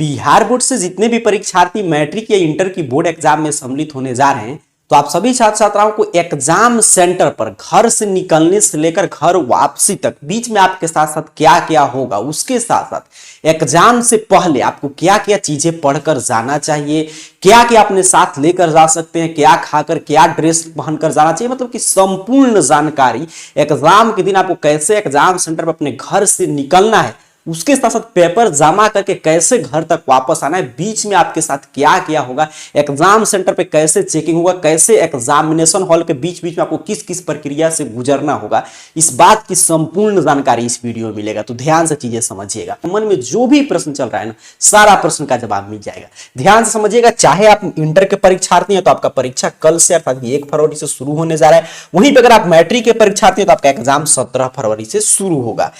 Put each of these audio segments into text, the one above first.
Bihar board से जितने भी परीक्षार्थी मैट्रिक या इंटर की बोर्ड एग्जाम में सम्मिलित होने जा रहे हैं, तो आप सभी छात्र छात्राओं को एग्जाम सेंटर पर घर से निकलने से लेकर घर वापसी तक बीच में आपके साथ साथ क्या क्या होगा, उसके साथ साथ एग्जाम से पहले आपको क्या क्या चीजें पढ़कर जाना चाहिए, क्या क्या अपने साथ लेकर जा सकते हैं, क्या खाकर क्या ड्रेस पहनकर जाना चाहिए, मतलब कि संपूर्ण जानकारी एग्जाम के दिन आपको कैसे एग्जाम सेंटर पर अपने घर से निकलना है, उसके साथ साथ पेपर जमा करके कैसे घर तक वापस आना है, बीच में आपके साथ क्या क्या होगा, एग्जाम सेंटर पे कैसे चेकिंग होगा, कैसे एग्जामिनेशन हॉल के बीच बीच में आपको किस किस प्रक्रिया से गुजरना होगा, इस बात की संपूर्ण जानकारी इस वीडियो में मिलेगा। तो ध्यान से चीजें समझिएगा, मन में जो भी प्रश्न चल रहा है ना, सारा प्रश्न का जवाब मिल जाएगा। ध्यान से समझिएगा। चाहे आप इंटर के परीक्षार्थी हैं तो आपका परीक्षा कल से अर्थात 1 फरवरी से शुरू होने जा रहा है, वहीं पर अगर आप मैट्रिक के परीक्षार्थी हैं तो आपका एग्जाम 17 फरवरी से शुरू होगा।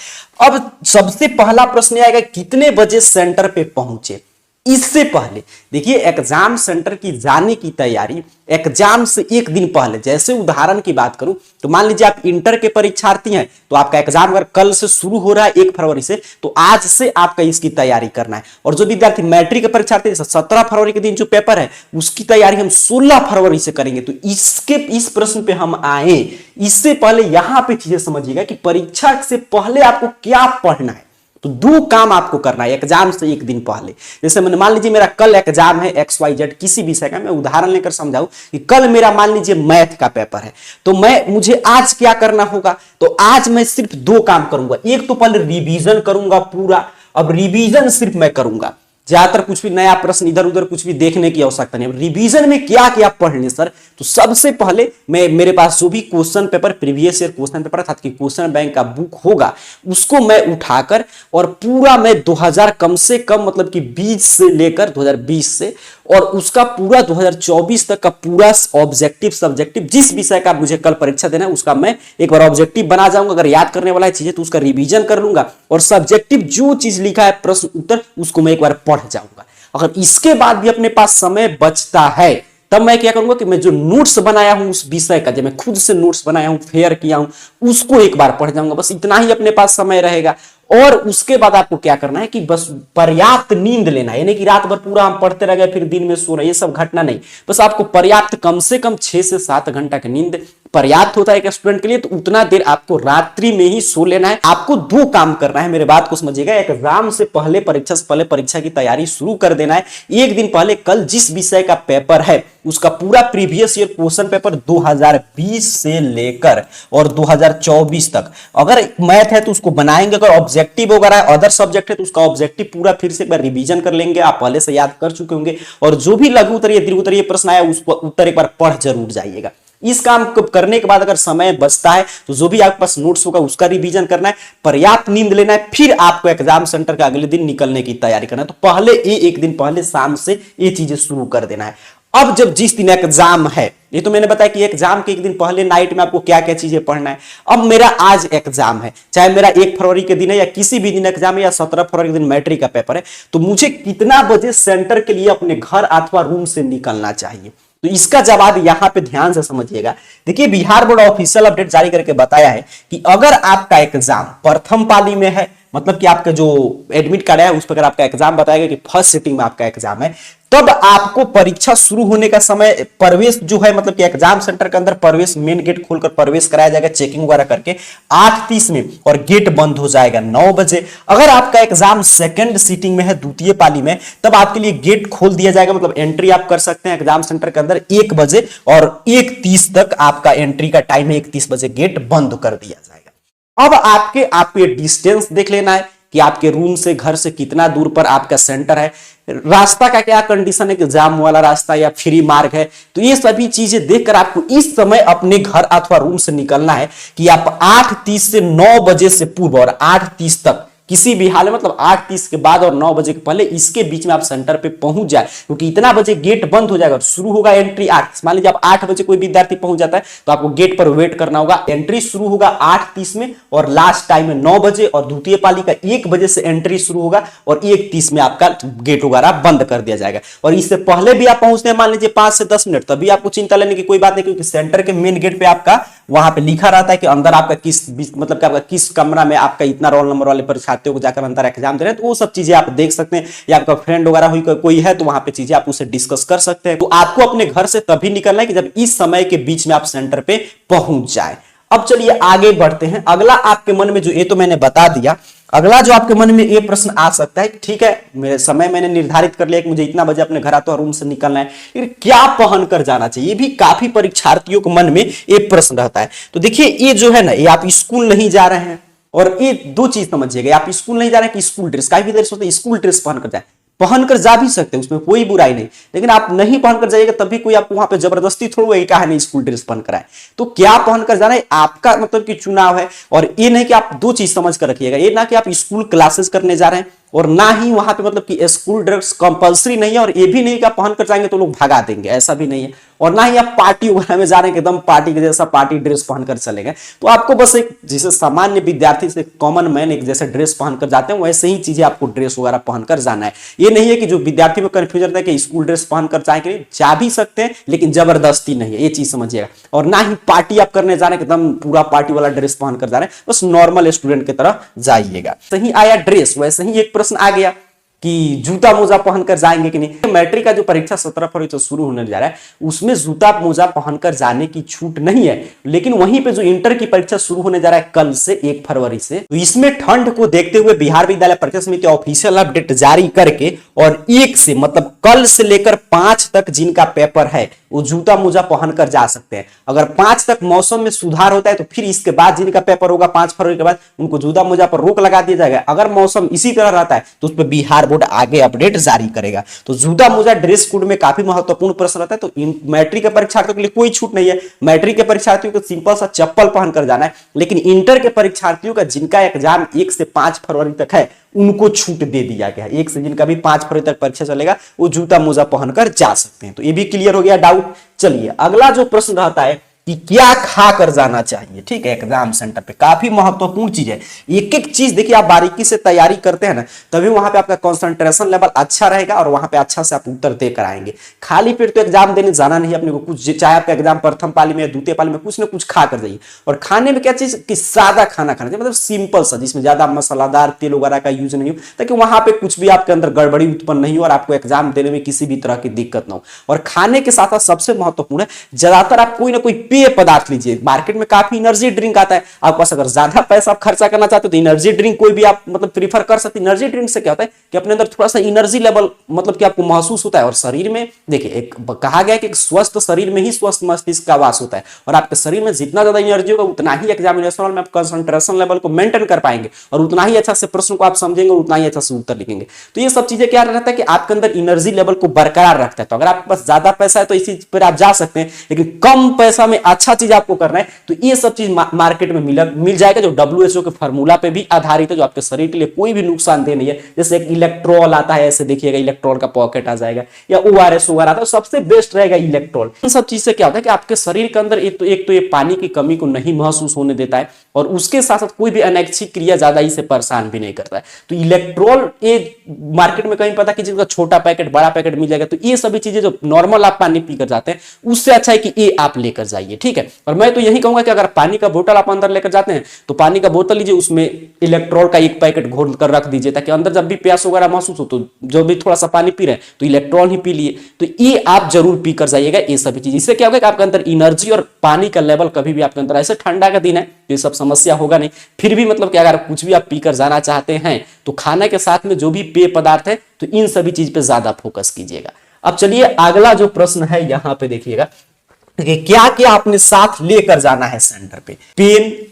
अब सबसे पहला प्रश्न आएगा, कितने बजे सेंटर पे पहुंचे। इससे पहले देखिए, एग्जाम सेंटर की जाने की तैयारी एग्जाम से एक दिन पहले, जैसे उदाहरण की बात करूं तो मान लीजिए आप इंटर के परीक्षार्थी हैं तो आपका एग्जाम अगर कल से शुरू हो रहा है 1 फरवरी से, तो आज से आपका इसकी तैयारी करना है। और जो विद्यार्थी मैट्रिक के परीक्षार्थी 17 फरवरी के दिन जो पेपर है उसकी तैयारी हम 16 फरवरी से करेंगे। तो इस प्रश्न पे हम आए, इससे पहले यहां पे चीजें समझिएगा कि परीक्षा से पहले आपको क्या पढ़ना है। तो 2 काम आपको करना है एग्जाम से एक दिन पहले। जैसे मैंने मान लीजिए मेरा कल एग्जाम है XYZ किसी विषय का, मैं उदाहरण लेकर समझाऊं कि कल मेरा मान लीजिए मैथ का पेपर है, तो मुझे आज क्या करना होगा। तो आज मैं सिर्फ 2 काम करूंगा। एक तो पहले रिवीजन करूंगा पूरा। अब रिवीजन सिर्फ मैं करूंगा, ज्यादातर कुछ भी नया प्रश्न इधर उधर कुछ भी देखने की आवश्यकता नहीं। रिवीजन में क्या क्या पढ़ने सर, तो सबसे पहले मेरे पास जो भी question paper previous year question paper अर्थात कि क्वेश्चन बैंक का बुक होगा उसको मैं उठाकर और पूरा मैं 2000 कम से कम मतलब कि 20 से लेकर 2020 से और उसका पूरा 2024 तक का पूरा ऑब्जेक्टिव सब्जेक्टिव जिस विषय का मुझे कल परीक्षा देना है उसका मैं एक बार ऑब्जेक्टिव बना जाऊंगा। अगर याद करने वाला है चीजें तो उसका रिवीजन कर लूंगा और सब्जेक्टिव जो चीज लिखा है प्रश्न उत्तर उसको मैं एक बार पढ़ जाऊंगा। अगर इसके बाद भी अपने पास समय बचता है तब मैं क्या करूंगा कि मैं जो नोट्स बनाया हूं उस विषय का, जो मैं खुद से नोट्स बनाया हूं, फेयर किया हूं, उसको एक बार पढ़ जाऊंगा। बस इतना ही अपने पास समय रहेगा। और उसके बाद आपको क्या करना है कि बस पर्याप्त नींद लेना है, यानी कि रात भर पूरा हम पढ़ते रह गए फिर दिन में सो रहे, ये सब घटना नहीं। बस आपको पर्याप्त कम से कम 6 से 7 घंटा की नींद पर्याप्त होता है एक स्टूडेंट के लिए, तो उतना देर आपको रात्रि में ही सो लेना है। आपको 2 काम करना है, मेरे बात को समझिएगा। एग्जाम से पहले परीक्षा से पहले परीक्षा की तैयारी शुरू कर देना है। एक दिन पहले कल जिस विषय का पेपर है उसका पूरा प्रीवियस ईयर क्वेश्चन पेपर 2020 से लेकर और 2024 तक, अगर मैथ है तो उसको बनाएंगे, अगर ऑब्जेक्टिव वगैरह अदर सब्जेक्ट है तो उसका ऑब्जेक्टिव पूरा फिर से एक बार रिवीजन कर लेंगे। आप पहले से याद कर चुके होंगे और जो भी लघु उत्तरीय दीर्घ उत्तरीय प्रश्न आया उसको उत्तर एक बार पढ़ जरूर जाइएगा। इस काम को करने के बाद अगर समय बचता है तो जो भी आपके पास नोट्स होगा उसका रिवीजन करना है, पर्याप्त नींद लेना है, फिर आपको एग्जाम सेंटर का अगले दिन निकलने की तैयारी करना है। तो पहले एक दिन पहले शाम से ये चीजें शुरू कर देना है। अब जब जिस दिन एग्जाम है, ये तो मैंने बताया कि एग्जाम के एक दिन पहले नाइट में आपको क्या क्या चीजें पढ़ना है। अब मेरा आज एग्जाम है, चाहे मेरा 1 फरवरी के दिन है या किसी भी दिन एग्जाम है या 17 फरवरी के दिन मैट्रिक का पेपर है, तो मुझे कितना बजे सेंटर के लिए अपने घर अथवा रूम से निकलना चाहिए। तो इसका जवाब यहां पे ध्यान से समझिएगा। देखिए, बिहार बोर्ड ऑफिशियल अपडेट जारी करके बताया है कि अगर आपका एग्जाम प्रथम पाली में है, मतलब कि आपका जो एडमिट कार्ड है उस पर अगर आपका एग्जाम बताएगा कि फर्स्ट सिटिंग में आपका एग्जाम है, तब आपको परीक्षा शुरू होने का समय प्रवेश जो है मतलब कि एग्जाम सेंटर के अंदर प्रवेश मेन गेट खोलकर प्रवेश कराया जाएगा चेकिंग वगैरह करके 8:30 में और गेट बंद हो जाएगा 9 बजे। अगर आपका एग्जाम सेकंड सीटिंग में है, द्वितीय पाली में, तब आपके लिए गेट खोल दिया जाएगा, मतलब एंट्री आप कर सकते हैं एग्जाम सेंटर के अंदर 1 बजे और 1:30 तक आपका एंट्री का टाइम है, 1:30 बजे गेट बंद कर दिया जाएगा। अब आपके डिस्टेंस देख लेना है कि आपके रूम से घर से कितना दूर पर आपका सेंटर है, रास्ता का क्या कंडीशन है कि जाम वाला रास्ता या फ्री मार्ग है। तो ये सभी चीजें देखकर आपको इस समय अपने घर अथवा रूम से निकलना है कि आप 8:30 से 9 बजे से पूर्व और 8:30 तक किसी भी हाल में, मतलब 8:30 के बाद और 9 बजे के पहले इसके बीच में आप सेंटर पे पहुंच जाए, क्योंकि इतना बजे गेट बंद हो जाएगा और शुरू होगा एंट्री 8। मान लीजिए आप 8 बजे कोई विद्यार्थी पहुंच जाता है तो आपको गेट पर वेट करना होगा। एंट्री शुरू होगा 8:30 में और लास्ट टाइम है 9 बजे और द्वितीय पाली का 1 बजे से एंट्री शुरू होगा और 1:30 में आपका गेट वगैरह बंद कर दिया जाएगा। और इससे पहले भी आप पहुंचते हैं मान लीजिए 5 से 10 मिनट, तभी आपको चिंता लेने की कोई बात नहीं, क्योंकि सेंटर के मेन गेट पे आपका वहां पे लिखा रहता है कि अंदर आपका किस मतलब कि आपका किस कमरा में आपका इतना रोल नंबर वाले परीक्षार्थी विद्यार्थियों को जाकर अंदर एग्जाम दे रहे हैं, तो वो सब चीजें आप देख सकते हैं, या आपका फ्रेंड वगैरह हुई कोई है तो वहां पे चीजें आप उससे डिस्कस कर सकते हैं। तो आपको अपने घर से तभी निकलना है कि जब इस समय के बीच में आप सेंटर पे पहुंच जाए। अब चलिए आगे बढ़ते हैं। अगला आपके मन में जो, ये तो मैंने बता दिया, अगला जो आपके मन में ये प्रश्न आ सकता है, ठीक है मेरे समय मैंने निर्धारित कर लिया कि मुझे इतना बजे अपने घर आता रूम से निकलना है, फिर क्या पहनकर जाना चाहिए, ये भी काफी परीक्षार्थियों के मन में ये प्रश्न रहता है। तो देखिए ये जो है ना, ये आप स्कूल नहीं जा रहे हैं, और ये दो चीज समझिएगा, आप स्कूल नहीं जा रहे हैं कि स्कूल ड्रेस, काफी देर सोचते स्कूल ड्रेस पहनकर जाए, पहनकर जा भी सकते हैं, उसमें कोई बुराई नहीं, लेकिन आप नहीं पहनकर जाइएगा तब भी कोई आपको वहां पे जबरदस्ती थोड़ा ही कहा नहीं स्कूल ड्रेस पहनकर आए। तो क्या पहनकर जाना है आपका मतलब कि चुनाव है। और ये नहीं कि आप दो चीज समझ कर रखिएगा, ये ना कि आप स्कूल क्लासेस करने जा रहे हैं और ना ही वहां पे मतलब कि स्कूल ड्रेस कंपलसरी नहीं है, और ये भी नहीं कि आप पहनकर जाएंगे तो लोग भगा देंगे, ऐसा भी नहीं है। और ना ही आप पार्टी वगैरह में जा रहे हैं एकदम पार्टी के जैसा पार्टी ड्रेस पहनकर चलेंगे। तो आपको बस एक जैसे सामान्य विद्यार्थी से कॉमन मैन एक जैसे ड्रेस पहनकर जाते हैं वैसे ही चीजें आपको ड्रेस वगैरह पहनकर जाना है। ये नहीं है कि जो विद्यार्थी में कंफ्यूजन रहता है कि स्कूल ड्रेस पहनकर जाएंगे, जा भी सकते हैं लेकिन जबरदस्ती नहीं है, ये चीज समझिएगा। और ना ही पार्टी आप करने जा रहे हैं एकदम पूरा पार्टी वाला ड्रेस पहनकर जा रहे हैं, बस नॉर्मल स्टूडेंट की तरह जाइएगा। सही आया ड्रेस, वैसे ही एक प्रश्न आ गया कि जूता मोजा पहनकर जाएंगे कि नहीं। मैट्रिक का जो परीक्षा 17 फरवरी से शुरू होने जा रहा है उसमें जूता मोजा पहनकर जाने की छूट नहीं है, लेकिन वहीं पे जो इंटर की परीक्षा शुरू होने जा रहा है कल से 1 फरवरी से, तो इसमें ठंड को देखते हुए बिहार विद्यालय परीक्षा समिति ऑफिशियल अपडेट जारी करके और 1 से मतलब कल से लेकर 5 तक जिनका पेपर है वो जूता मोजा पहनकर जा सकते हैं। अगर 5 तक मौसम में सुधार होता है तो फिर इसके बाद जिनका पेपर होगा 5 फरवरी के बाद उनको जूता मोजा पर रोक लगा दिया जाएगा। अगर मौसम इसी तरह रहता है तो उस पर बिहार बोर्ड आगे अपडेट जारी करेगा। तो जूता मोजा ड्रेस कोड में काफी महत्वपूर्ण प्रश्न रहता है। तो मैट्रिक के परीक्षार्थियों के लिए कोई छूट नहीं है, मैट्रिक के परीक्षार्थियों को सिंपल सा चप्पल पहनकर जाना है, लेकिन इंटर के परीक्षार्थियों का जिनका एग्जाम 1 से 5 फरवरी तक है उनको छूट दे दिया गया है। 1 से जिनका भी 5 फरवरी तक परीक्षा चलेगा वो जूता मोजा पहनकर जा सकते हैं। तो ये भी क्लियर हो गया डाउट। चलिए अगला जो प्रश्न रहता है कि क्या खाकर जाना चाहिए, ठीक है एग्जाम सेंटर पे, काफी महत्वपूर्ण चीज है। एक एक चीज देखिए आप बारीकी से तैयारी करते हैं ना तभी वहां पे आपका कंसंट्रेशन लेवल अच्छा रहेगा और वहां पे अच्छा से आप उत्तर देकर आएंगे। खाली पेट तो एग्जाम देने जाना नहीं अपने को, कुछ चाहे आपका एग्जाम प्रथम पाली में या द्वितीय पाली में कुछ ना कुछ खा कर जाइए। और खाने में क्या चीज कि सादा खाना खाना चाहिए, मतलब सिंपल सा जिसमें ज्यादा मसालादार तेल वगैरह का यूज नहीं हो, ताकि वहां पे कुछ भी आपके अंदर गड़बड़ी उत्पन्न नहीं हो और आपको एग्जाम देने में किसी भी तरह की दिक्कत ना हो। और खाने के साथ साथ सबसे महत्वपूर्ण है ज्यादातर आप कोई ना कोई पेय पदार्थ लीजिए। मार्केट में काफी एनर्जी ड्रिंक आता है, आपके पास अगर ज्यादा पैसा आप खर्चा करना चाहते हो तो एनर्जी ड्रिंक कोई भी आप मतलब प्रीफर कर सकते हैं। एनर्जी ड्रिंक से क्या होता है कि अपने अंदर थोड़ा सा एनर्जी लेवल मतलब कि आपको महसूस होता है और शरीर में देखिए एक कहा गया है कि एक स्वस्थ शरीर में ही स्वस्थ मस्तिष्क का वास होता है और आपके शरीर में जितना ज्यादा एनर्जी होगा उतना ही एग्जामिनेशन में आप कंसंट्रेशन लेवल को मेंटेन कर पाएंगे और उतना ही अच्छा से प्रश्न को आप समझेंगे और उतना ही अच्छा से उत्तर लिखेंगे। तो ये सब चीजें क्या रहता है कि आपके अंदर एनर्जी लेवल को बरकरार रखता है। तो अगर आपके पास ज्यादा पैसा है तो इसी पर आप जा सकते हैं, लेकिन कम पैसा में अच्छा चीज आपको करना है तो ये सब चीज मार्केट में मिल जाएगा जो WHO के फार्मूला पे भी आधारित है, जो आपके शरीर के लिए कोई भी नुकसानदेह नहीं है। जैसे एक इलेक्ट्रॉल आता है, ऐसे देखिएगा इलेक्ट्रॉल का पॉकेट आ जाएगा, या ORS वगैरह आता है, सबसे बेस्ट रहेगा इलेक्ट्रॉल। इन सब चीज से क्या होता है कि आपके शरीर के अंदर एक तो ये पानी की कमी को नहीं महसूस होने देता है और उसके साथ साथ कोई भी अनैच्छिक क्रिया ज्यादा ही से परेशान भी नहीं करता है। तो इलेक्ट्रॉल ये मार्केट में कहीं पता कि जिसका छोटा पैकेट बड़ा पैकेट मिल जाएगा, तो ये सभी चीजें जो नॉर्मल आप पानी पीकर जाते हैं उससे अच्छा है कि ये आप लेकर जाइए, ठीक है। और मैं तो यही कहूंगा कि अगर पानी का बोतल आप अंदर लेकर जाते हैं तो पानी का बोतल लीजिए, उसमें इलेक्ट्रॉल का 1 पैकेट घोल कर रख दीजिए ताकि अंदर जब भी प्यास वगैरह महसूस हो तो जो भी थोड़ा सा पानी पी रहे हैं तो इलेक्ट्रॉल ही पी लिए। तो ये आप जरूर पी कर जाइएगा ये सभी चीज। इससे क्या होगा कि आपके अंदर एनर्जी और पानी का लेवल कभी भी आपके अंदर, ऐसे ठंडा का दिन है ये सब समस्या होगा नहीं, फिर भी मतलब कि अगर कुछ भी आप पीकर जाना चाहते हैं तो खाने के साथ में जो भी पेय पदार्थ है तो इन सभी चीज पे ज्यादा फोकस कीजिएगा। अब चलिए अगला जो प्रश्न है यहाँ पे देखिएगा कि क्या क्या आपने साथ लेकर जाना है सेंटर पे।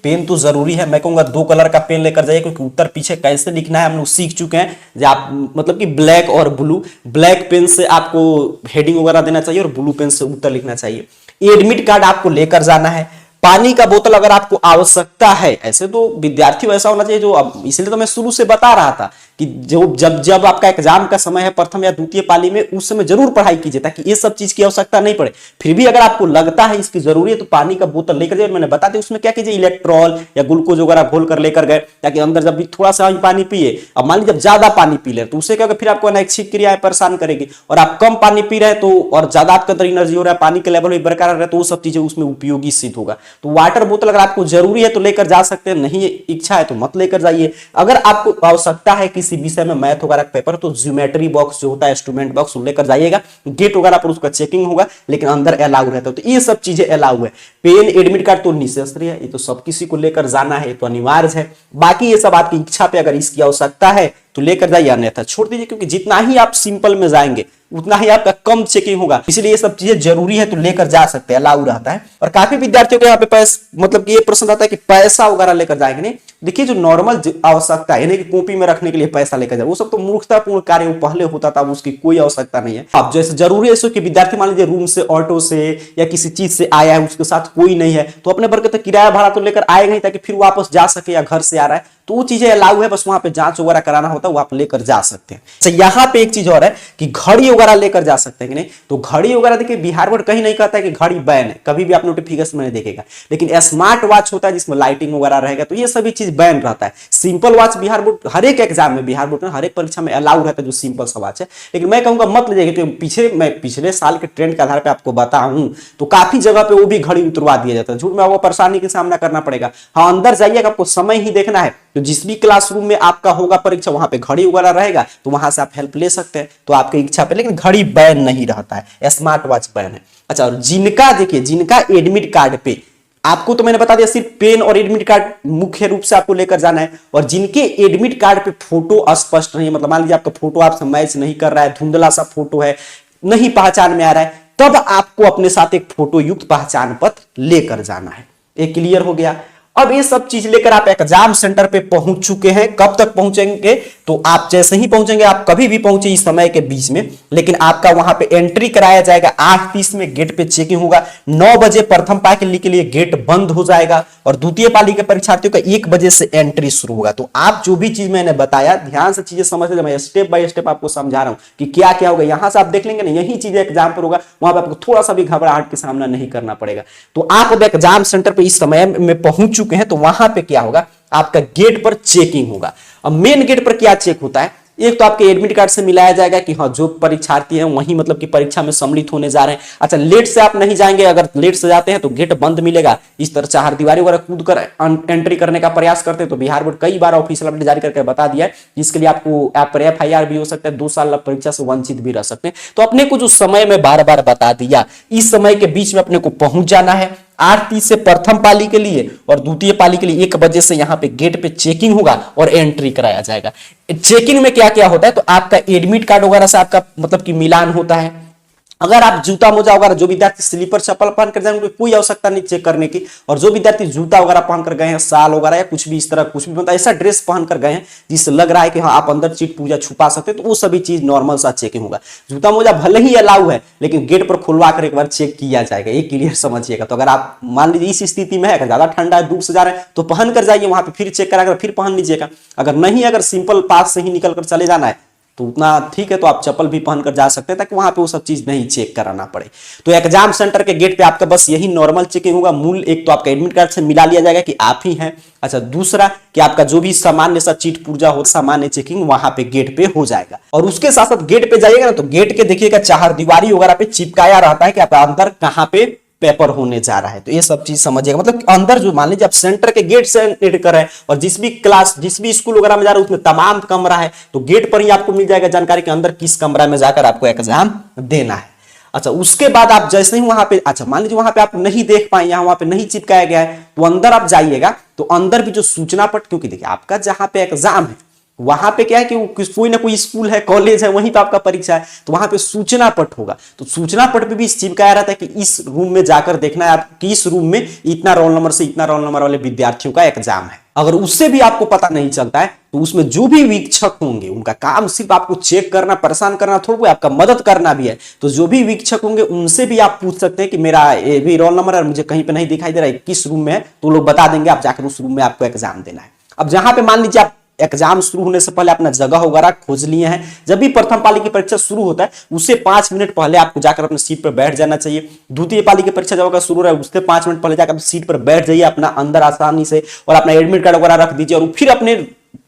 पेन तो जरूरी है, मैं कहूंगा 2 कलर का पेन लेकर जाइए क्योंकि उत्तर पीछे कैसे लिखना है हम लोग सीख चुके हैं। जो आप मतलब कि ब्लैक और ब्लू, ब्लैक पेन से आपको हेडिंग वगैरह देना चाहिए और ब्लू पेन से उत्तर लिखना चाहिए। एडमिट कार्ड आपको लेकर जाना है। पानी का बोतल अगर आपको आवश्यकता है, ऐसे तो विद्यार्थी वैसा होना चाहिए जो, अब इसलिए तो मैं शुरू से बता रहा था कि जो जब आपका एग्जाम का समय है प्रथम या द्वितीय पाली में उस समय जरूर पढ़ाई कीजिए ताकि ये सब चीज की आवश्यकता नहीं पड़े। फिर भी अगर आपको लगता है इसकी जरूरी है तो पानी का बोतल लेकर जाइए। मैंने बता दिया उसमें क्या कीजिए, इलेक्ट्रॉल या ग्लूकोज वगैरह घोल कर लेकर गए ताकि अंदर जब भी थोड़ा सा पानी पिए, अब मान लीजिए जब ज्यादा पानी पी ले तो उससे क्या होगा फिर आपको अनैच्छिक क्रियाएं परेशान करेगी, और आप कम पानी पी रहे हैं तो और ज्यादा आपके अंदर एनर्जी हो रहा है, पानी के लेवल भी बरकरार रहे तो वो सब चीजें उसमें उपयोगी सिद्ध होगा। तो वाटर बोतल अगर आपको जरूरी है तो लेकर जा सकते हैं, नहीं इच्छा है तो मत लेकर जाइए। अगर आपको आवश्यकता है किसी विषय में मैथ वगैरह पेपर तो ज्योमेट्री बॉक्स जो होता है इंस्ट्रूमेंट बॉक्स लेकर जाइएगा, गेट वगैरह पर उसका चेकिंग होगा लेकिन अंदर अलाउ रहता है। तो ये सब चीजें अलाउ है। पेन एडमिट कार्ड तो नेसेसरी है, ये तो सब किसी को लेकर जाना है, तो अनिवार्य है। बाकी ये सब आपकी इच्छा पे, अगर इसकी आवश्यकता है तो लेकर जाइए, अन्यथा छोड़ दीजिए, क्योंकि जितना ही आप सिंपल में जाएंगे उतना ही आपका कम चेकिंग होगा, इसलिए ये सब चीजें जरूरी है तो लेकर जा सकते हैं, अलाउ रहता है। और काफी विद्यार्थियों के यहाँ पे मतलब कि ये प्रश्न आता है कि पैसा वगैरह लेकर जाएंगे। नहीं, देखिए जो नॉर्मल आवश्यकता है, यानी कि कॉपी में रखने के लिए पैसा लेकर जाए, वो सब तो मूर्खतापूर्ण कार्य वो पहले होता था, उसकी कोई आवश्यकता नहीं है। अब जैसे जरूरी है कि विद्यार्थी मान लीजिए रूम से, ऑटो से या किसी चीज से आया है, उसके साथ कोई नहीं है, तो अपने वर्ग तक किराया भाड़ा तो लेकर आएगा ही, ताकि फिर वापस जा सके, या घर से आ रहा है तो वो चीजें अलाउ है, बस वहां पे जांच वगैरह कराना होता है वो आप लेकर जा सकते हैं। अच्छा, यहाँ पे एक चीज और है कि घड़ी वगैरह लेकर जा सकते हैं कि नहीं, तो घड़ी वगैरह देखिए बिहार बोर्ड कहीं नहीं कहता है कि घड़ी बैन है, कभी भी आप नोटिफिकेशन में नहीं देखेगा, लेकिन स्मार्ट वॉच होता है जिसमें लाइटिंग वगैरह रहेगा, तो ये सभी चीज बैन रहता है। सिंपल वॉच बिहार बोर्ड हर एक एग्जाम में, बिहार बोर्ड में हर एक परीक्षा में अलाउ रहता है जो सिंपल सा वॉच है, लेकिन मैं कहूंगा मत लीजिएगा, क्योंकि मैं पिछले साल के ट्रेंड के आधार पर आपको बताऊं तो काफी जगह पे वो भी घड़ी उतरवा दिया जाता है, झूठ में आपको परेशानी का सामना करना पड़ेगा। हाँ, अंदर जाइएगा, आपको समय ही देखना है, तो जिस भी क्लासरूम में आपका होगा परीक्षा वहां पे घड़ी वगैरह रहेगा, तो वहां से आप हेल्प ले सकते हैं, तो आपकी इच्छा पे, लेकिन घड़ी बैन नहीं रहता है, स्मार्ट वॉच बैन है। अच्छा, और जिनका देखिए जिनका एडमिट कार्ड पे, आपको तो मैंने बता दिया सिर्फ पेन और एडमिट कार्ड मुख्य रूप से आपको लेकर जाना है, और जिनके एडमिट कार्ड पे फोटो अस्पष्ट नहीं है, मतलब मान लीजिए आपका फोटो आपसे मैच नहीं कर रहा है, धुंधला सा फोटो है, नहीं पहचान में आ रहा है, तब आपको अपने साथ एक फोटो युक्त पहचान पत्र लेकर जाना है। एक क्लियर हो गया। अब ये सब चीज लेकर आप एग्जाम सेंटर पे पहुंच चुके हैं। कब तक पहुंचेंगे, तो आप जैसे ही पहुंचेंगे, आप कभी भी पहुंचे इस समय के बीच में, लेकिन आपका वहां पे एंट्री कराया जाएगा 8:30 में, गेट पे चेकिंग होगा। 9 बजे प्रथम पाली के लिए गेट बंद हो जाएगा, और द्वितीय पाली के परीक्षार्थियों का 1 बजे से एंट्री शुरू होगा। तो आप जो भी चीज मैंने बताया ध्यान से चीजें समझ ले, मैं स्टेप बाय स्टेप आपको समझा रहा हूं कि क्या क्या होगा। यहां से आप देख लेंगे ना, यही चीजें एग्जाम पर होगा, वहां पर आपको थोड़ा सा भी घबराहट का सामना नहीं करना पड़ेगा। तो आप अब एग्जाम सेंटर पे इस समय में पहुंच चुके हैं, तो वहां पे क्या होगा, आपका गेट पर चेकिंग होगा। अब मेन गेट पर क्या चेक होता है, एक तो आपके एडमिट कार्ड से मिलाया जाएगा कि हाँ जो परीक्षार्थी हैं वही मतलब कि परीक्षा में सम्मिलित होने जा रहे हैं। अच्छा, लेट से आप नहीं जाएंगे, अगर लेट से जाते हैं तो गेट बंद मिलेगा। इस तरह चार दीवारी वगैरह कूद कर एंट्री करने का प्रयास करते हैं तो बिहार बोर्ड कई बार ऑफिशियल अपडेट जारी करके बता दिया है, जिसके लिए आपको ऐप पर FIR भी हो सकता है, 2 साल परीक्षा से वंचित भी रह सकते हैं। तो अपने को जो समय में बार बार बता दिया, इस समय के बीच में अपने को पहुंच जाना है 8:30 से प्रथम पाली के लिए, और द्वितीय पाली के लिए 1 बजे से यहां पे गेट पे चेकिंग होगा और एंट्री कराया जाएगा। चेकिंग में क्या क्या होता है, तो आपका एडमिट कार्ड वगैरह से आपका मतलब कि मिलान होता है। अगर आप जूता मोजा वगैरह, जो विद्यार्थी स्लीपर चप्पल पहन कर जाएंगे कोई आवश्यकता नहीं चेक करने की, और जो विद्यार्थी जूता वगैरह पहन कर गए हैं, साल वगैरह या कुछ भी इस तरह कुछ भी मतलब ऐसा ड्रेस पहन कर गए हैं जिससे लग रहा है कि हाँ आप अंदर चीट पूजा छुपा सकते हैं, तो वो सभी चीज नॉर्मल सा चेकिंग होगा। जूता मोजा भले ही अलाउ है, लेकिन गेट पर खुलवा कर एक बार चेक किया जाएगा, ये क्लियर समझिएगा। तो अगर आप मान लीजिए इस स्थिति में है, अगर ज्यादा ठंडा है, दूर से जा रहे हैं, तो पहन कर जाइए, वहां पर फिर चेक कराकर फिर पहन लीजिएगा। अगर नहीं, अगर सिंपल पास से ही निकल कर चले जाना है तो उतना ठीक है, तो आप चप्पल भी पहनकर जा सकते हैं, ताकि वहां पे वो सब चीज नहीं चेक कराना पड़े। तो एग्जाम सेंटर के गेट पे आपका बस यही नॉर्मल चेकिंग होगा। मूल एक तो आपका एडमिट कार्ड से मिला लिया जाएगा कि आप ही हैं। अच्छा, दूसरा कि आपका जो भी सामान्य सा चीट पूर्जा हो, सामान्य चेकिंग वहां पे गेट पे हो जाएगा। और उसके साथ साथ गेट पे जाइएगा ना, तो गेट के देखिएगा चार दीवारी वगैरह पे चिपकाया रहता है कि आप अंदर कहां पे पेपर होने जा रहा है। तो ये सब चीज समझिएगा, मतलब अंदर जो मान लीजिए आप सेंटर के गेट से एंटर कर रहे हैं, और जिस भी क्लास जिस भी स्कूल वगैरह में जा रहे हैं उसमें तमाम कमरा है, तो गेट पर ही आपको मिल जाएगा जानकारी के अंदर किस कमरा में जाकर आपको एग्जाम देना है। अच्छा, उसके बाद आप जैसे ही वहां पे, अच्छा मान लीजिए वहां पे आप नहीं देख पाए, यहाँ वहां पे नहीं चिपकाया गया है, तो अंदर आप जाइएगा, तो अंदर भी जो सूचना पट, क्योंकि देखिए आपका जहां पे एग्जाम है वहां पे क्या है कि कोई ना कोई स्कूल है, कॉलेज है, वहीं पे आपका परीक्षा है, तो वहां पे सूचना पट होगा। तो सूचना पट पे भी चिपकाया रहता है कि इस रूम में जाकर देखना है आपको कि इस रूम में इतना रोल नंबर से इतना रोल नंबर वाले विद्यार्थियों का एग्जाम है। अगर उससे भी आपको पता नहीं चलता है, तो उसमें जो भी वीक्षक होंगे उनका काम सिर्फ आपको चेक करना, परेशान करना थोड़ा, आपका मदद करना भी है। तो जो भी वीक्षक होंगे उनसे भी आप पूछ सकते हैं कि मेरा ये भी रोल नंबर है, मुझे कहीं पे नहीं दिखाई दे रहा है, किस रूम में है, तो लोग बता देंगे, आप जाकर उस रूम में आपको एग्जाम देना है। अब जहां पे मान लीजिए आप एग्जाम शुरू होने से पहले अपना जगह वगैरह खोज लिए हैं, जब भी प्रथम पाली की परीक्षा शुरू होता है उससे 5 मिनट पहले आपको जाकर अपने सीट पर बैठ जाना चाहिए। द्वितीय पाली की परीक्षा जब शुरू रहा है उससे 5 मिनट पहले जाकर सीट पर बैठ जाइए अपना अंदर आसानी से, और अपना एडमिट कार्ड वगैरह रख दीजिए, और फिर अपने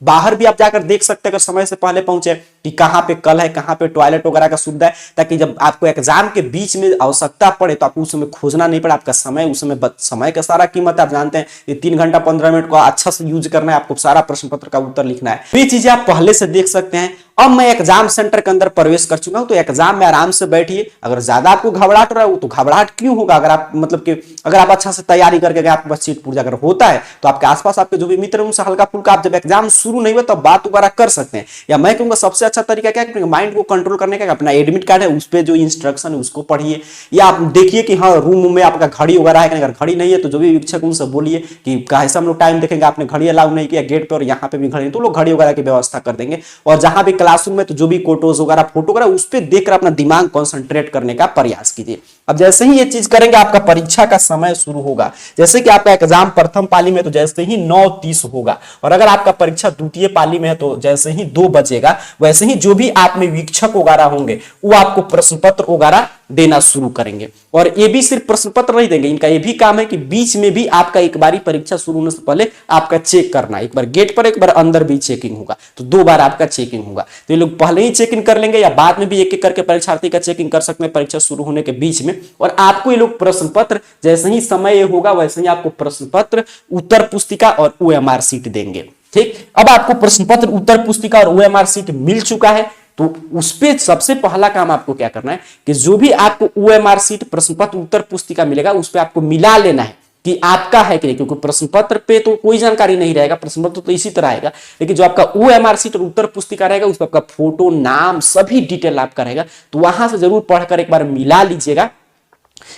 बाहर भी आप जाकर देख सकते हैं अगर समय से पहले पहुंचे, कि कहाँ पे कल है, कहाँ पे टॉयलेट वगैरह का सुविधा है, ताकि जब आपको एग्जाम के बीच में आवश्यकता पड़े तो आपको उस समय खोजना नहीं पड़े। आपका समय उस समय समय का सारा कीमत आप जानते हैं, ये 3 घंटा 15 मिनट को अच्छा से यूज करना है, आपको सारा प्रश्न पत्र का उत्तर लिखना है। ये चीजें आप पहले से देख सकते हैं। अब मैं एग्जाम सेंटर के अंदर प्रवेश कर चुका हूं, तो एग्जाम में आराम से बैठिए। अगर ज्यादा आपको घबराहट हो रहा है तो घबराहट क्यों होगा, अगर आप मतलब कि अगर आप अच्छा से तैयारी करके गए, आपके पास सीट पूर्जा अगर होता है तो आपके आसपास आपके जो भी मित्र हैं उनसे हल्का फुल्का आप जब एग्जाम शुरू नहीं हुआ तब बात वगैरह कर सकते हैं। या मैं कहूंगा सबसे अच्छा तरीका क्या है, माइंड को कंट्रोल करने का, अपना एडमिट कार्ड है उस पर जो इंस्ट्रक्शन है उसको पढ़िए, या आप देखिए कि हाँ रूम में आपका घड़ी वगैरह है, अगर घड़ी नहीं है तो जो भी शिक्षक उनसे बोलिए कि कैसे हम लोग टाइम देखेंगे, आपने घड़ी अलाउ नहीं किया गेट पर और यहाँ पे भी घड़ी, तो लोग घड़ी वगैरह की व्यवस्था कर देंगे। और जहां भी क्लासरूम में तो जो भी फोटोज वगैरह फोटो वगैरह उस पर देखकर अपना दिमाग कंसंट्रेट करने का प्रयास कीजिए। अब जैसे ही ये चीज करेंगे आपका परीक्षा का समय शुरू होगा। जैसे कि आपका एग्जाम प्रथम पाली में तो जैसे ही 9:30 होगा, और अगर आपका परीक्षा द्वितीय पाली में है तो जैसे ही 2 बजेगा, वैसे ही जो भी आप में वीक्षक वगैरह होंगे वो आपको प्रश्न पत्र वगैरह देना शुरू करेंगे। और ये भी सिर्फ प्रश्न पत्र नहीं देंगे, इनका ये भी काम है कि बीच में भी आपका एक बारी परीक्षा शुरू होने से पहले आपका चेक करना, एक बार गेट पर एक बार अंदर भी चेकिंग होगा, तो 2 बार आपका चेकिंग होगा। तो ये लोग पहले ही चेकिंग कर लेंगे या बाद में भी एक एक करके परीक्षार्थी का चेकिंग कर सकते हैं परीक्षा शुरू होने के बीच में। और आपको ये लोग प्रश्न पत्र जैसे ही समय होगा वैसे ही आपको प्रश्न पत्र, उत्तर पुस्तिका और ओएमआर सीट देंगे। ठीक, अब आपको प्रश्न पत्र, उत्तर पुस्तिका और ओएमआर सीट मिल चुका है, तो उस पे सबसे पहला काम आपको क्या करना है कि जो भी आपको ओएमआर सीट, प्रश्न पत्र, उत्तर पुस्तिका मिलेगा उस पे आपको मिला लेना है कि आपका है कि नहीं, क्योंकि प्रश्न पत्र पे तो कोई जानकारी नहीं रहेगा, प्रश्न पत्र तो इसी तरह आएगा, लेकिन जो आपका ओएमआर सीट और उत्तर पुस्तिका रहेगा उस पर आपका फोटो, नाम, सभी डिटेल आपका रहेगा। तो वहां से जरूर पढ़कर एक बार मिला लीजिएगा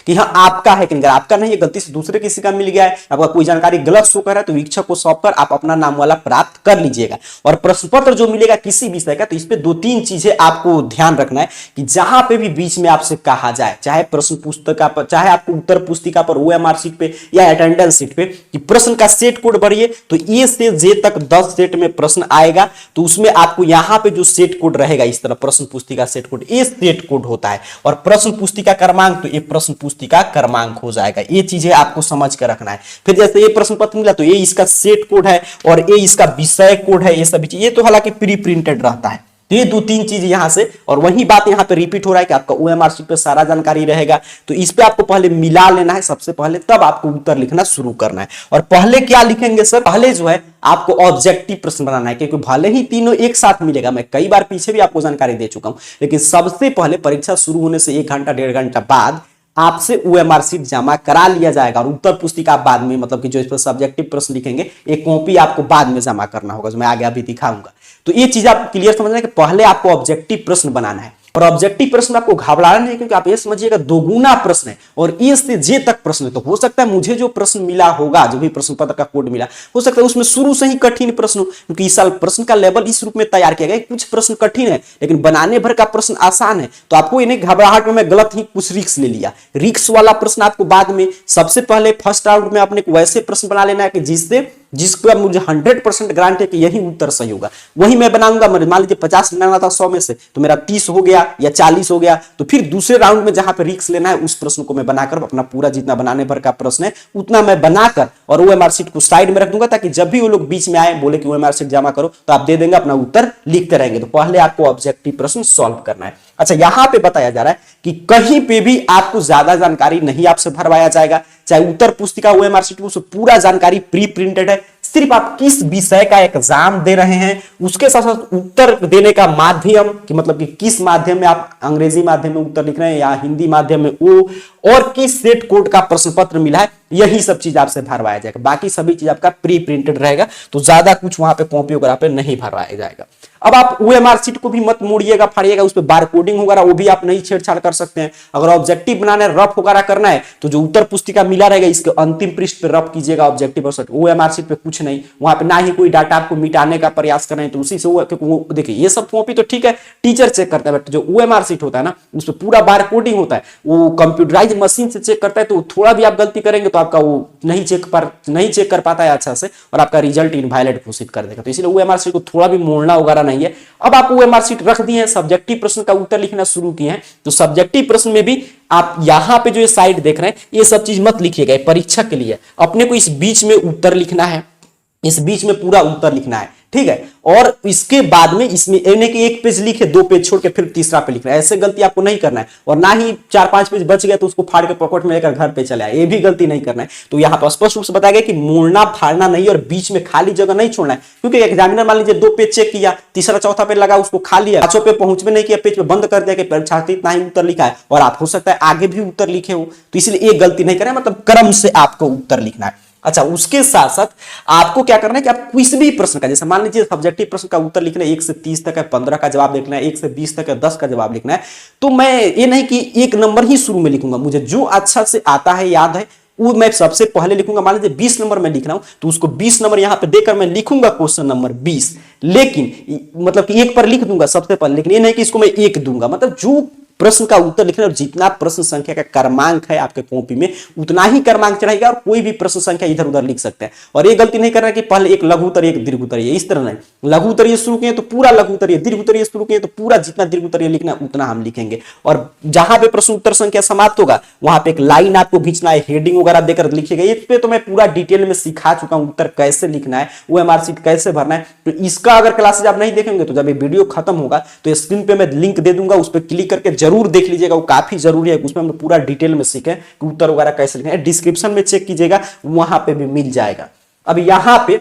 कि हाँ आपका है कि नहीं। अगर आपका नहीं है, गलती से दूसरे किसी का मिल गया है, आपका कोई जानकारी गलत शो कर रहा है, तो वीक्षक को सौंप कर आप अपना नाम वाला प्राप्त कर लीजिएगा। और प्रश्न पत्र जो मिलेगा किसी विषय का, तो इस पे 2-3 चीजें आपको ध्यान रखना है कि जहां पे भी बीच में आपसे कहा जाए, चाहे प्रश्न पुस्तिका पर, चाहे आपको उत्तर पुस्तिका पर, ओएमआर सीट पे या अटेंडेंस सीट पे, कि प्रश्न का सेट कोड भरिए, तो ए से जे तक 10 सेट में प्रश्न आएगा, तो उसमें आपको यहाँ पे जो सेट कोड रहेगा, इस तरह प्रश्न पुस्तिका सेट कोड, ए सेट कोड होता है, और प्रश्न पुस्तिका क्रमांक तो ये प्रश्न पुस्तिका क्रमांक हो जाएगा। ये चीजें आपको समझ कर रखना है। फिर जैसे ये प्रश्न पत्र मिला तो ये इसका सेट कोड है और ये इसका विषय कोड है, ये सभी चीज, ये तो हालांकि प्री प्रिंटेड रहता है। तो ये 2-3 चीज यहां से, और वही बात यहां पे रिपीट हो रहा है कि आपका ओएमआर शीट पे सारा जानकारी रहेगा, तो इस पे आपको पहले मिला लेना है सबसे पहले, तब आपको उत्तर लिखना शुरू करना है। और पहले क्या लिखेंगे सर, पहले जो है आपको ऑब्जेक्टिव प्रश्न बनाना है, क्योंकि भले ही तीनों एक साथ मिलेगा, मैं कई बार पीछे भी आपको जानकारी दे चुका हूं, लेकिन सबसे पहले परीक्षा शुरू होने से 1 घंटा 1.5 घंटा बाद आपसे ओएमआर सीट जमा करा लिया जाएगा, और उत्तर पुस्तिका बाद में, मतलब कि जो इस पर सब्जेक्टिव प्रश्न लिखेंगे एक कॉपी आपको बाद में जमा करना होगा, जो मैं आगे अभी दिखाऊंगा। तो ये चीज आप क्लियर समझना है कि पहले आपको ऑब्जेक्टिव प्रश्न बनाना है, और ऑब्जेक्टिव प्रश्न आपको घबराना नहीं, क्योंकि आप ये समझिएगा 2 गुना प्रश्न है और ए से जे तक प्रश्न है। तो हो सकता है मुझे जो प्रश्न मिला होगा, जो भी प्रश्न पत्र का कोड मिला, हो सकता है उसमें शुरू से ही कठिन प्रश्न हो, क्योंकि इस साल प्रश्न का लेवल इस रूप में तैयार किया गया, कुछ प्रश्न कठिन है लेकिन बनाने भर का प्रश्न आसान है। तो आपको इन्हें घबराहट में मैं गलत ही कुछ रिक्स ले लिया, रिक्स वाला प्रश्न आपको बाद में, सबसे पहले फर्स्ट राउंड में आपने वैसे प्रश्न बना लेना है कि जिसको मुझे 100% गारंटी है कि यही उत्तर सही होगा, वही मैं बनाऊंगा। मान लीजिए 50 बनाना था 100 में से, तो मेरा 30 हो गया या 40 हो गया, तो फिर दूसरे राउंड में जहां पे रिक्स लेना है उस प्रश्न को मैं बनाकर अपना पूरा जितना बनाने भर का प्रश्न है उतना मैं बनाकर और ओएमआर शीट को साइड में रख दूंगा, ताकि जब भी वो लोग बीच में आए बोले कि ओएमआर शीट जमा करो तो आप दे देंगे, अपना उत्तर लिखते रहेंगे। तो पहले आपको ऑब्जेक्टिव प्रश्न सॉल्व करना है। अच्छा, यहां पे बताया जा रहा है कि कहीं पे भी आपको ज्यादा जानकारी नहीं आपसे भरवाया जाएगा, चाहे उत्तर पुस्तिका ओएमआर शीट में पूरा जानकारी प्री प्रिंटेड है, सिर्फ आप किस विषय का एग्जाम दे रहे हैं उसके साथ साथ उत्तर देने का माध्यम, कि मतलब कि किस माध्यम में आप, अंग्रेजी माध्यम में उत्तर लिख रहे हैं या हिंदी माध्यम में, वो और किस सेट कोड का प्रश्न पत्र मिला है, यही सब चीज आपसे भरवाया जाएगा। बाकी सभी चीज आपका प्री प्रिंटेड रहेगा, तो ज्यादा कुछ वहां पे कॉपी वगैरह पे नहीं भरवाया जाएगा। अब आप ओएमआर शीट को भी मत मोड़िएगा फाड़िएगा, उस पर बार कोडिंग वगैरह वो भी आप नहीं छेड़छाड़ कर सकते हैं। अगर ऑब्जेक्टिव बनाना है, रफ वगैरह करना है, तो जो उत्तर पुस्तिका मिला रहेगा इसके अंतिम पृष्ठ पे रफ कीजिएगा ऑब्जेक्टिव और ओएमआर शीट पे कुछ नहीं, वहां पे ना ही कोई डाटा आपको मिटाने का प्रयास कर रहे हैं, तो उसी से वो देखिए ये सब कॉपी तो ठीक है टीचर चेक करता है, बट जो ओएमआर शीट होता है ना उस पर पूरा बार कोडिंग होता है, वो कंप्यूटराइज मशीन से चेक करता है, तो थोड़ा भी आप गलती करेंगे तो आपका वो नहीं चेक कर पाता है अच्छा से, और आपका रिजल्ट इनवैलिड घोषित कर देगा। तो इसलिए ओएमआर शीट को थोड़ा भी मोड़ना वगैरह नहीं है। अब आप ओएमआर शीट रख दिए हैं, सब्जेक्टिव प्रश्न का उत्तर लिखना शुरू किए हैं, तो सब्जेक्टिव प्रश्न में भी आप यहां पे जो ये साइड देख रहे हैं ये सब चीज मत लिखिएगा, परीक्षा के लिए अपने को इस बीच में उत्तर लिखना है, इस बीच में पूरा उत्तर लिखना है, ठीक है। और इसके बाद में इसमें यानी कि एक पेज लिखे, 2 पेज छोड़ के फिर तीसरा पे लिखना है, ऐसे गलती आपको नहीं करना है। और ना ही 4-5 पेज बच गया तो उसको फाड़ के पॉकेट में लेकर घर पे चले आए, ये भी गलती नहीं करना है। तो यहाँ पर स्पष्ट रूप से बताया गया कि मोड़ना फाड़ना नहीं और बीच में खाली जगह नहीं छोड़ना है, क्योंकि एग्जामिनर मान लीजिए 2 पेज चेक किया, तीसरा चौथा पेज लगा, उसको खा लिया, 5 पे पहुंच में नहीं किया, पेज पे बंद कर दिया कि परीक्षार्थी इतना ही उत्तर लिखा है, और आप हो सकता है आगे भी उत्तर लिखे हो, तो इसलिए एक गलती नहीं करना है, मतलब क्रम से आपको उत्तर लिखना है। अच्छा, उसके साथ साथ आपको क्या करना है कि आप किसी भी प्रश्न का, जैसे मान लीजिए सब्जेक्टिव प्रश्न का उत्तर लिखना है 1 से 30 तक है, 15 का जवाब लिखना है, 1 से 20 तक है, 10 का जवाब लिखना है, तो मैं ये नहीं कि 1 नंबर ही शुरू में लिखूंगा, मुझे जो अच्छा से आता है, याद है, वो मैं सबसे पहले लिखूंगा। मान लीजिए 20 नंबर में लिख रहा हूं तो उसको 20 नंबर यहां पे देकर मैं लिखूंगा क्वेश्चन नंबर 20, लेकिन मतलब कि 1 पर लिख दूंगा सबसे पहले, लेकिन ये नहीं कि इसको मैं 1 दूंगा, मतलब जो प्रश्न का उत्तर लिखना, और जितना प्रश्न संख्या का क्रमांक है आपके कॉपी में उतना ही क्रमांक चढ़ाएगा, और कोई भी प्रश्न संख्या इधर उधर लिख सकते हैं। और ये गलती नहीं करना कि पहले एक लघु उत्तरीय एक दीर्घ उत्तरीय, इस तरह नहीं, लघु उत्तरीय शुरू किए तो पूरा लघु उत्तरीय, दीर्घ उत्तरीय शुरू किए तो पूरा जितना दीर्घ उत्तरीय लिखना उतना हम लिखेंगे। और जहां पे प्रश्न उत्तर संख्या समाप्त होगा वहां पे एक लाइन आपको खींचना है, हेडिंग वगैरह देकर लिखिएगा। इस पे तो मैं पूरा डिटेल में सिखा चुका हूं, उत्तर कैसे लिखना है, OMR शीट कैसे भरना है। तो इसका अगर क्लासेज आप नहीं देखेंगे तो जब ये वीडियो खत्म होगा तो स्क्रीन पे मैं लिंक दे दूंगा, उस पर क्लिक करके जरूर देख लीजिएगा, काफी जरूरी है, उसमें हम पूरा डिटेल में सीखे कि उत्तर वगैरह कैसे लिखना है। डिस्क्रिप्शन में चेक कीजिएगा, वहां पे भी मिल जाएगा। अब यहां पे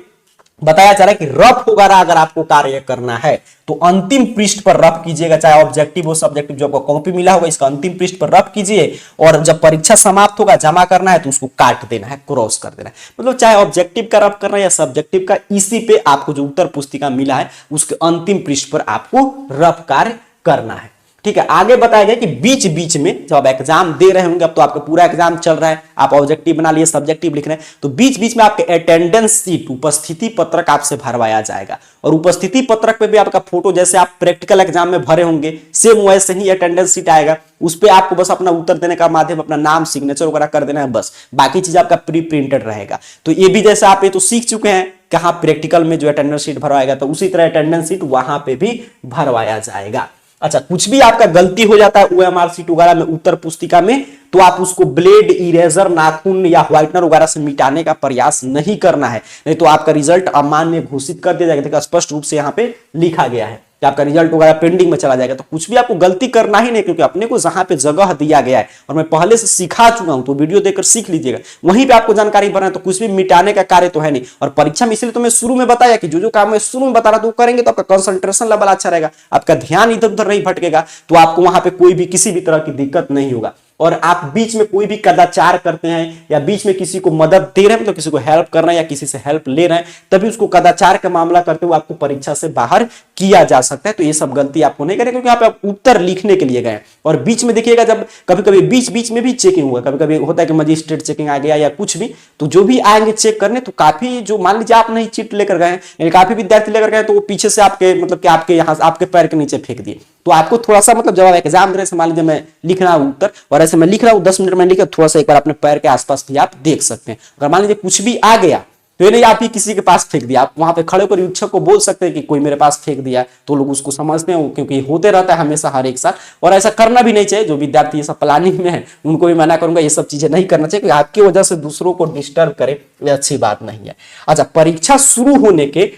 बताया जा रहा है कि रफ वगैरह अगर आपको कार्य करना है तो अंतिम पृष्ठ पर रफ कीजिएगा, चाहे ऑब्जेक्टिव हो सब्जेक्टिव, जो आपको कॉपी मिला होगा इसका अंतिम पृष्ठ पर रफ कीजिए, और जब परीक्षा समाप्त होगा जमा करना है तो उसको काट देना है, क्रॉस कर देना है। मतलब चाहे ऑब्जेक्टिव का रफ करना है या सब्जेक्टिव का, इसी पे आपको जो उत्तर पुस्तिका मिला है उसके अंतिम पृष्ठ पर आपको रफ कार्य करना है। ठीक है, आगे बताया गया कि बीच बीच में जब आप एग्जाम दे रहे होंगे, अब तो आपका पूरा एग्जाम चल रहा है, आप ऑब्जेक्टिव बना लिए, सब्जेक्टिव लिख रहे हैं, तो बीच बीच में आपके अटेंडेंस शीट, उपस्थिति पत्रक आपसे भरवाया जाएगा। और उपस्थिति पत्रक पे भी आपका फोटो, जैसे आप प्रैक्टिकल एग्जाम में भरे होंगे सेम वैसे ही अटेंडेंस शीट आएगा, उस पर आपको बस अपना उत्तर देने का माध्यम, अपना नाम, सिग्नेचर वगैरह कर देना है, बस बाकी चीज आपका प्री प्रिंटेड रहेगा। तो ये भी जैसे आप ये तो सीख चुके हैं कहाँ प्रैक्टिकल में जो अटेंडेंस शीट भरवाएगा, तो उसी तरह अटेंडेंस शीट वहां पे भी भरवाया जाएगा। अच्छा, कुछ भी आपका गलती हो जाता है OMR शीट वगैरह में, उत्तर पुस्तिका में, तो आप उसको ब्लेड, इरेजर, नाखून या व्हाइटनर वगैरह से मिटाने का प्रयास नहीं करना है, नहीं तो आपका रिजल्ट अमान्य घोषित कर दिया जाएगा। देखिए स्पष्ट रूप से यहाँ पे लिखा गया है कि आपका रिजल्ट वगैरह पेंडिंग में चला जाएगा। तो कुछ भी आपको गलती करना ही नहीं, क्योंकि अपने को जहां पे जगह दिया गया है और मैं पहले से सिखा चुका हूं, तो वीडियो देखकर सीख लीजिएगा, वहीं पे आपको जानकारी भरना है, तो कुछ भी मिटाने का कार्य तो है नहीं। और परीक्षा में इसलिए तो मैं शुरू में बताया कि जो काम मैं शुरू में बता रहा था वो करेंगे तो आपका कंसंट्रेशन लेवल अच्छा रहेगा, आपका ध्यान इधर उधर नहीं भटकेगा, तो आपको वहां पे कोई भी किसी भी तरह की दिक्कत नहीं होगा। और आप बीच में कोई भी कदाचार करते हैं या बीच में किसी को मदद दे रहे हैं, मतलब किसी को हेल्प कर रहे हैं या किसी से हेल्प ले रहे हैं, तभी उसको कदाचार का मामला करते हुए आपको परीक्षा से बाहर किया जा सकता है। तो ये सब गलती आपको नहीं करें, क्योंकि आप उत्तर लिखने के लिए गए। और बीच में देखिएगा, जब कभी कभी बीच बीच में भी चेकिंग हुआ, कभी कभी होता है कि मजिस्ट्रेट चेकिंग आ गया या कुछ भी, तो जो भी आएंगे चेक करने, तो काफी जो मान लीजिए आप नहीं चिट लेकर गए, काफी विद्यार्थी लेकर गए, तो वो पीछे से आपके मतलब कि आपके यहाँ आपके पैर के नीचे फेंक दिए, तो आपको थोड़ा सा मतलब जब आप एग्जाम दे रहे हैं, मान लीजिए मैं लिख रहा हूं उत्तर और ऐसे मैं लिख रहा हूं 10 मिनट में लिखा, थोड़ा सा एक बार अपने पैर के आसपास भी आप देख सकते हैं। अगर मान लीजिए कुछ भी आ गया तो ये नहीं आप ही किसी के पास फेंक दिया, आप वहां पे खड़े होकर शिक्षक को बोल सकते हैं कि कोई मेरे पास फेंक दिया, तो लोग उसको समझते हैं, क्योंकि होते रहता है हमेशा हर एक साल, और ऐसा करना भी नहीं चाहिए। जो विद्यार्थी ये सब प्लानिंग में है उनको भी मना करूंगा, ये सब चीजें नहीं करना चाहिए, क्योंकि आपकी वजह से दूसरों को डिस्टर्ब करे, ये अच्छी बात नहीं है। अच्छा, परीक्षा शुरू होने के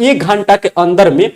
एक घंटा के अंदर में,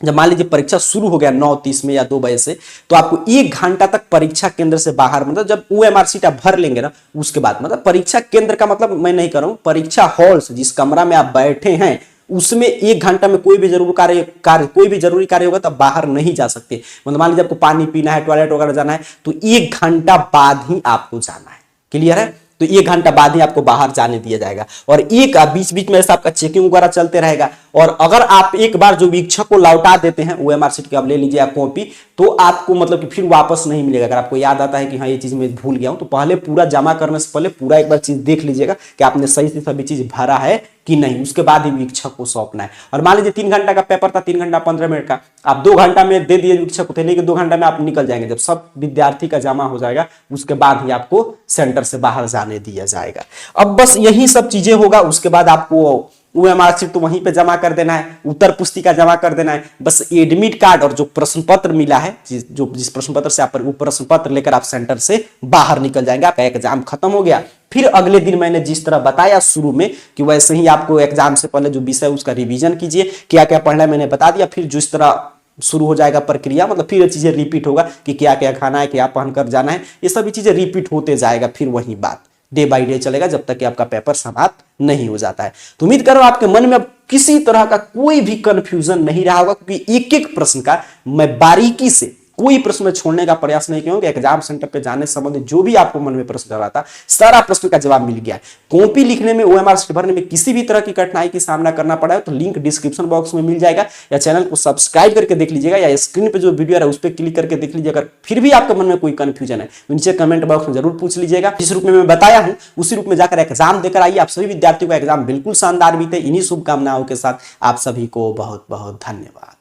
जब मान लीजिए परीक्षा शुरू हो गया 9:30 में या 2 बजे से, तो आपको 1 घंटा तक परीक्षा केंद्र से बाहर, मतलब जब OMR शीट आप भर लेंगे ना, उसके बाद, मतलब परीक्षा केंद्र का मतलब मैं नहीं कर रहा हूं, परीक्षा हॉल से जिस कमरा में आप बैठे हैं उसमें 1 घंटा में कोई भी जरूरी कार्य होगा तब बाहर नहीं जा सकते। मतलब मान लीजिए आपको पानी पीना है, टॉयलेट वगैरह जाना है, तो 1 घंटा बाद ही आपको जाना है। क्लियर है? तो 1 घंटा बाद ही आपको बाहर जाने दिया जाएगा, और बीच बीच में ऐसा आपका चेकिंग वगैरह चलते रहेगा। और अगर आप एक बार जो वीक्षक को लौटा देते हैं OMR शीट की, आप ले लीजिए आप कॉपी, तो आपको मतलब कि फिर वापस नहीं मिलेगा। अगर आपको याद आता है कि हाँ ये चीज मैं भूल गया हूं, तो पहले पूरा जमा करने से पहले पूरा एक बार चीज देख लीजिएगा कि आपने सही से सभी चीज भरा है कि नहीं, उसके बाद ही वीक्षक को सौंपना है। और मान लीजिए 3 घंटा का पेपर था, 3 घंटा 15 मिनट का, आप 2 घंटा में दे दिए वीक्षक को, लेकिन 2 घंटा में आप निकल जाएंगे। जब सब विद्यार्थी का जमा हो जाएगा उसके बाद ही आपको सेंटर से बाहर जाने दिया जाएगा। अब बस यही सब चीजें होगा, उसके बाद आपको OMR शीट तो वहीं पे जमा कर देना है, उत्तर पुस्तिका जमा कर देना है, बस एडमिट कार्ड और जो प्रश्न पत्र मिला है, जिस प्रश्न पत्र से आप वो प्रश्न पत्र लेकर आप सेंटर से बाहर निकल जाएंगे, आपका एग्जाम खत्म हो गया। फिर अगले दिन मैंने जिस तरह बताया शुरू में कि वैसे ही आपको एग्जाम से पहले जो विषय उसका रिवीजन कीजिए, क्या क्या पढ़ना है मैंने बता दिया। फिर जिस तरह शुरू हो जाएगा प्रक्रिया, मतलब फिर ये चीजें रिपीट होगा कि क्या क्या खाना है, क्या पहनकर जाना है, ये सभी चीजें रिपीट होते जाएगा। फिर वही बात डे बाय डे चलेगा जब तक कि आपका पेपर समाप्त नहीं हो जाता है। तो उम्मीद करो आपके मन में अब किसी तरह का कोई भी कंफ्यूजन नहीं रहा होगा, क्योंकि एक एक प्रश्न का मैं बारीकी से कोई प्रश्न में छोड़ने का प्रयास नहीं किया हूं। एग्जाम सेंटर पे जाने से संबंधित जो भी आपको मन में प्रश्न चल रहा था, सारा प्रश्न का जवाब मिल गया है। कॉपी लिखने में, ओएमआर शीट भरने में किसी भी तरह की कठिनाई की सामना करना पड़ा है तो लिंक डिस्क्रिप्शन बॉक्स में मिल जाएगा, या चैनल को सब्सक्राइब करके देख लीजिएगा, या स्क्रीन पे जो वीडियो है उस पर क्लिक करके देख लीजिए। अगर फिर भी आपके मन में कोई कंफ्यूजन है तो नीचे कमेंट बॉक्स में जरूर पूछ लीजिएगा। जिस रूप में मैं बताया हूं उसी रूप में जाकर एग्जाम देकर आइए। आप सभी विद्यार्थियों का एग्जाम बिल्कुल शानदार बीते। इन्हीं शुभकामनाओं के साथ आप सभी को बहुत बहुत धन्यवाद।